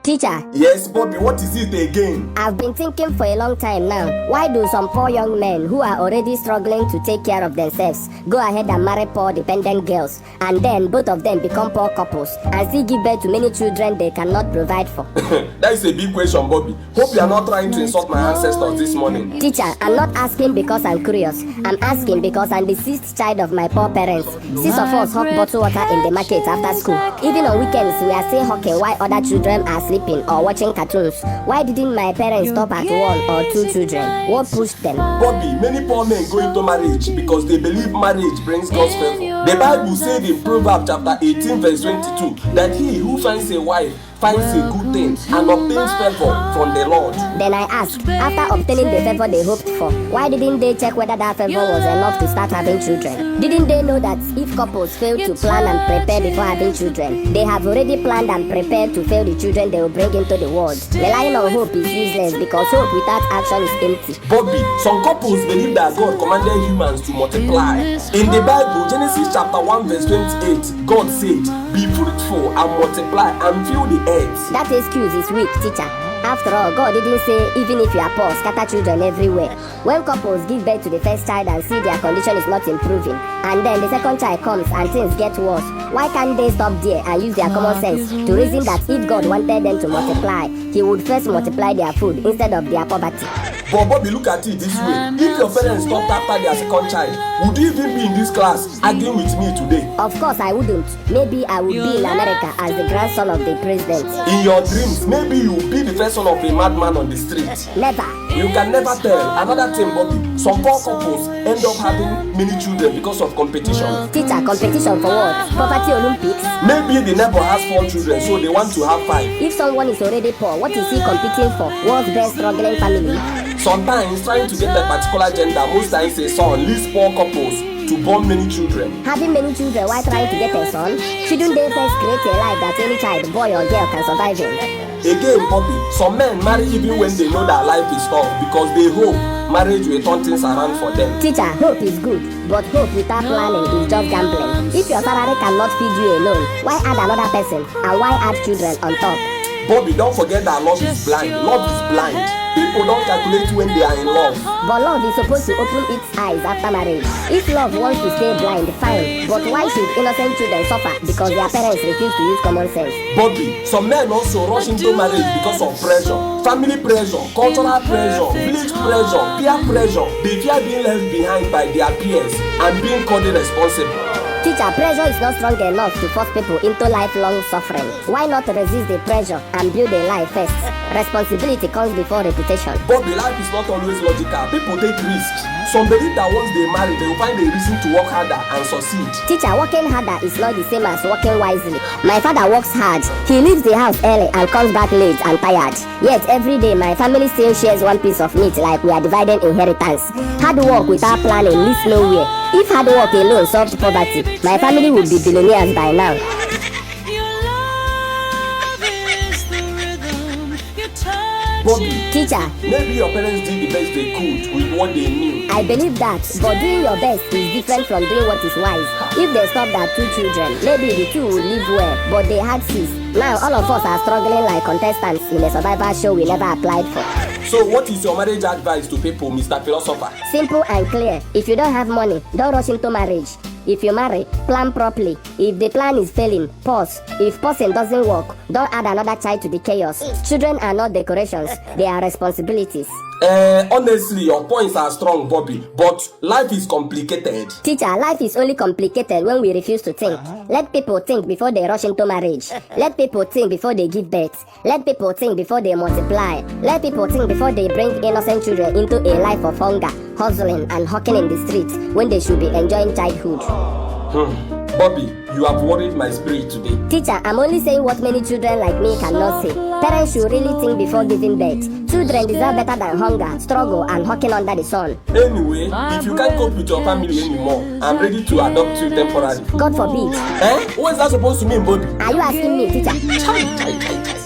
Teacher. Yes, Bobby, what is it again? I've been thinking for a long time now. Why do some poor young men who are already struggling to take care of themselves go ahead and marry poor dependent girls, and then both of them become poor couples and still give birth to many children they cannot provide for? That is a big question, Bobby. Hope you are not trying to insult my ancestors this morning. Teacher, I'm not asking because I'm curious. I'm asking because I'm the sixth child of my poor parents. 6 of us hawk bottled water in the market after school. Even on weekends, we are still hawking while other children are sleeping or watching cartoons. Why didn't my parents stop at 1 or 2 children? What pushed them? Bobby, many poor men go into marriage because they believe marriage brings God's favor. The Bible said in Proverbs chapter 18 verse 22 that he who finds a wife finds a good thing and obtains favor from the Lord. Then I ask, after obtaining the favor they hoped for, why didn't they check whether that favor was enough to start having children? Didn't they know that if couples fail to plan and prepare before having children, they have already planned and prepared to fail the children they will bring into the world? Relying on hope is useless because hope without action is empty. Bobby, some couples believe that God commanded humans to multiply. In the Bible, Genesis chapter 1 verse 28, God said, "Be fruitful and multiply and fill the earth." That excuse is weak, teacher. After all, God didn't say, even if you are poor, scatter children everywhere. When couples give birth to the first child and see their condition is not improving, and then the second child comes and things get worse, why can't they stop there and use their common sense to reason that if God wanted them to multiply, He would first multiply their food instead of their poverty? But Bobby, look at it this way. If your parents stopped after their second child, would you even be in this class arguing with me today? Of course I wouldn't. Maybe I would be in America as the grandson of the president. In your dreams, maybe you will be the first son of a madman on the street. Never. You can never tell. Another thing, Bobby, some poor couples end up having many children because of competition. Teacher, competition for what? Poverty Olympics? Maybe the neighbor has 4 children, so they want to have 5. If someone is already poor, what is he competing for? World's best struggling family? Sometimes trying to get a particular gender, most times a son, leads poor couples to born many children. Having many children while trying to get a son? Shouldn't they first create a life that any child, boy or girl, can survive in? Again, Bobby, some men marry even when they know that life is tough because they hope marriage will turn things around for them. Teacher, hope is good, but hope without planning is just gambling. If your salary cannot feed you alone, why add another person and why add children on top? Bobby, don't forget that love is blind. Love is blind. People don't calculate when they are in love. But love is supposed to open its eyes after marriage. If love wants to stay blind, fine. But why should innocent children suffer because their parents refuse to use common sense? Bobby, some men also rush into marriage because of pressure. Family pressure, cultural pressure, village pressure, peer pressure. They fear being left behind by their peers and being called irresponsible. Teacher, pressure is not strong enough to force people into lifelong suffering. Why not resist the pressure and build a life first? Responsibility comes before reputation. But life is not always logical. People take risks. Some believe that once they marry, they will find a reason to work harder and succeed. Teacher, working harder is not the same as working wisely. My father works hard. He leaves the house early and comes back late and tired. Yet every day, my family still shares one piece of meat like we are dividing inheritance. Hard work without planning leads nowhere. If hard work alone solved poverty, my family would be billionaires by now. Bobby, Teacher, maybe your parents did the best they could with what they knew. I believe that, but doing your best is different from doing what is wise. If they stopped at 2 children, maybe the 2 would live well, but they had 6. Now all of us are struggling like contestants in a survival show we never applied for. So what is your marriage advice to people, Mr. Philosopher? Simple and clear. If you don't have money, don't rush into marriage. If you marry, plan properly. If the plan is failing, pause. If pausing doesn't work, don't add another child to the chaos. Children are not decorations, they are responsibilities. Honestly, your points are strong, Bobby, but life is complicated. Teacher, life is only complicated when we refuse to think. Let people think before they rush into marriage. Let people think before they give birth. Let people think before they multiply. Let people think before they bring innocent children into a life of hunger, hustling and hawking in the streets when they should be enjoying childhood. Bobby, you have worried my spirit today. Teacher, I'm only saying what many children like me cannot say. Parents should really think before giving birth. Children deserve better than hunger, struggle, and hawking under the sun. Anyway, if you can't cope with your family anymore, I'm ready to adopt you temporarily. God forbid. What is that supposed to mean, Bobby? Are you asking me, teacher? Chai.